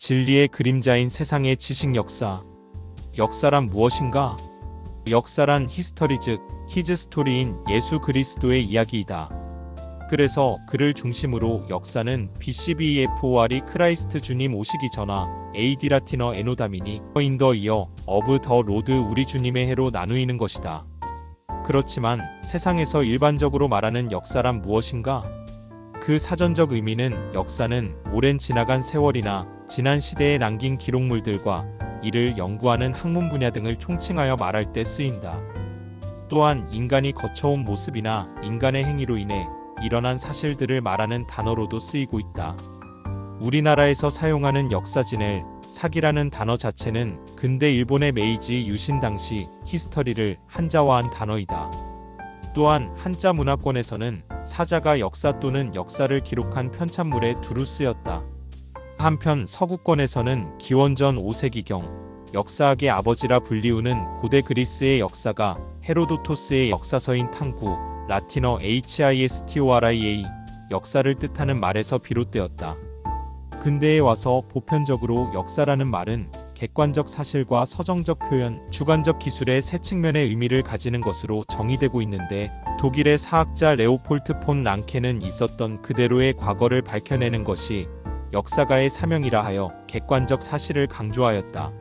진리의 그림자인 세상의 지식 역사. 역사란 무엇인가? 역사란 히스터리 즉 히즈 스토리인 예수 그리스도의 이야기이다. 그래서 그를 중심으로 역사는 BCBEFOR이 크라이스트 주님 오시기 전화 AD 라틴어 에노다미니 인 더 이어 어브 더 로드 우리 주님의 해로 나누이는 것이다. 그렇지만 세상에서 일반적으로 말하는 역사란 무엇인가? 그 사전적 의미는 역사는 오랜 지나간 세월이나 지난 시대에 남긴 기록물들과 이를 연구하는 학문 분야 등을 총칭하여 말할 때 쓰인다. 또한 인간이 거쳐온 모습이나 인간의 행위로 인해 일어난 사실들을 말하는 단어로도 쓰이고 있다. 우리나라에서 사용하는 역사진을 사기라는 단어 자체는 근대 일본의 메이지 유신 당시 히스터리를 한자화한 단어이다. 또한 한자 문화권에서는 사자가 역사 또는 역사를 기록한 편찬물에 두루 쓰였다. 한편 서구권에서는 기원전 5세기경 역사학의 아버지라 불리우는 고대 그리스의 역사가 헤로도토스의 역사서인 탐구 라틴어 HISTORIA 역사를 뜻하는 말에서 비롯되었다. 근대에 와서 보편적으로 역사라는 말은 객관적 사실과 서정적 표현, 주관적 기술의 세 측면의 의미를 가지는 것으로 정의되고 있는데 독일의 사학자 레오폴트 폰 랑케는 있었던 그대로의 과거를 밝혀내는 것이 역사가의 사명이라 하여 객관적 사실을 강조하였다.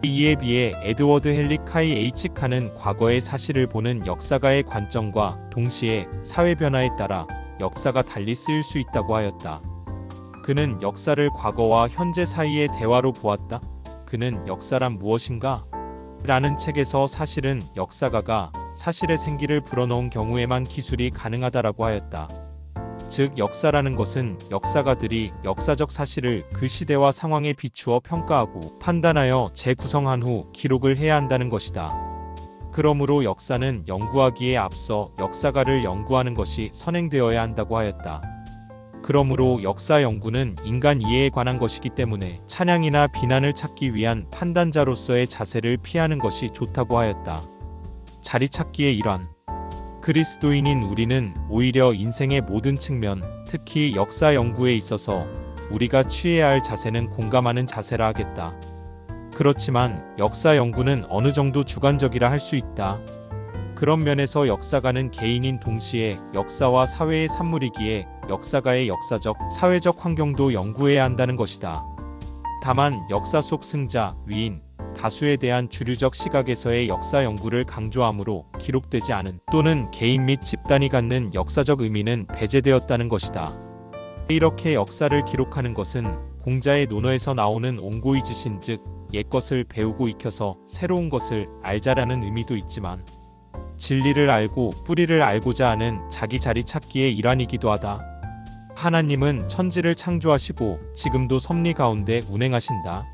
이에 비해 에드워드 헬릭 카이 H 칸은 과거의 사실을 보는 역사가의 관점과 동시에 사회 변화에 따라 역사가 달리 쓰일 수 있다고 하였다. 그는 역사를 과거와 현재 사이의 대화로 보았다. 그는 역사란 무엇인가? 라는 책에서 사실은 역사가가 사실의 생기를 불어넣은 경우에만 기술이 가능하다라고 하였다. 즉 역사라는 것은 역사가들이 역사적 사실을 그 시대와 상황에 비추어 평가하고 판단하여 재구성한 후 기록을 해야 한다는 것이다. 그러므로 역사는 연구하기에 앞서 역사가를 연구하는 것이 선행되어야 한다고 하였다. 그러므로 역사 연구는 인간 이해에 관한 것이기 때문에 찬양이나 비난을 찾기 위한 판단자로서의 자세를 피하는 것이 좋다고 하였다. 자리 찾기의 일환. 그리스도인인 우리는 오히려 인생의 모든 측면, 특히 역사 연구에 있어서 우리가 취해야 할 자세는 공감하는 자세라 하겠다. 그렇지만 역사 연구는 어느 정도 주관적이라 할 수 있다. 그런 면에서 역사가는 개인인 동시에 역사와 사회의 산물이기에 역사가의 역사적, 사회적 환경도 연구해야 한다는 것이다. 다만 역사 속 승자, 위인, 다수에 대한 주류적 시각에서의 역사 연구를 강조하므로 기록되지 않은 또는 개인 및 집단이 갖는 역사적 의미는 배제되었다는 것이다. 이렇게 역사를 기록하는 것은 공자의 논어에서 나오는 옹고이지신 즉 옛것을 배우고 익혀서 새로운 것을 알자라는 의미도 있지만 진리를 알고 뿌리를 알고자 하는 자기 자리 찾기의 일환이기도 하다. 하나님은 천지를 창조하시고 지금도 섭리 가운데 운행하신다.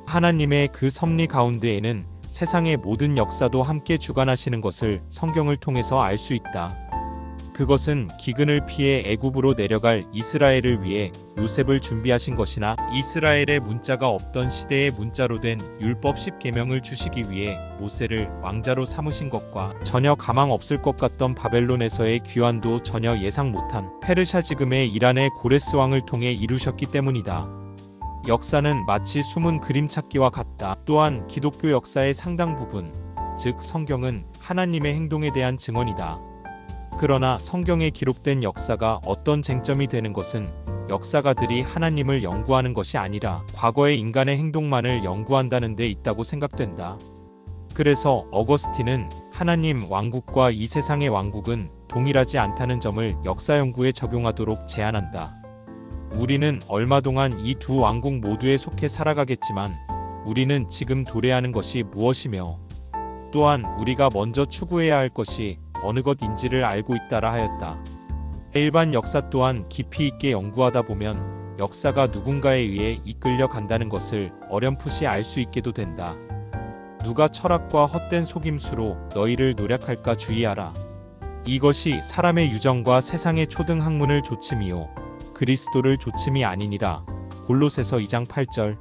하나님의 그 섭리 가운데에는 세상의 모든 역사도 함께 주관하시는 것을 성경을 통해서 알 수 있다. 그것은 기근을 피해 애굽으로 내려갈 이스라엘을 위해 요셉을 준비하신 것이나 이스라엘의 문자가 없던 시대의 문자로 된 율법 10계명을 주시기 위해 모세를 왕자로 삼으신 것과 전혀 가망 없을 것 같던 바벨론에서의 귀환도 전혀 예상 못한 페르샤 지금의 이란의 고레스 왕을 통해 이루셨기 때문이다. 역사는 마치 숨은 그림 찾기와 같다. 또한 기독교 역사의 상당 부분, 즉 성경은 하나님의 행동에 대한 증언이다. 그러나 성경에 기록된 역사가 어떤 쟁점이 되는 것은 역사가들이 하나님을 연구하는 것이 아니라 과거의 인간의 행동만을 연구한다는 데 있다고 생각된다. 그래서 어거스틴은 하나님 왕국과 이 세상의 왕국은 동일하지 않다는 점을 역사 연구에 적용하도록 제안한다. 우리는 얼마 동안 이 두 왕국 모두에 속해 살아가겠지만 우리는 지금 도래하는 것이 무엇이며 또한 우리가 먼저 추구해야 할 것이 어느 것인지를 알고 있다라 하였다. 일반 역사 또한 깊이 있게 연구하다 보면 역사가 누군가에 의해 이끌려 간다는 것을 어렴풋이 알 수 있게도 된다. 누가 철학과 헛된 속임수로 너희를 노략할까 주의하라. 이것이 사람의 유정과 세상의 초등 학문을 조침이요 그리스도를 조침이 아니니라. 골로새서 2장 8절.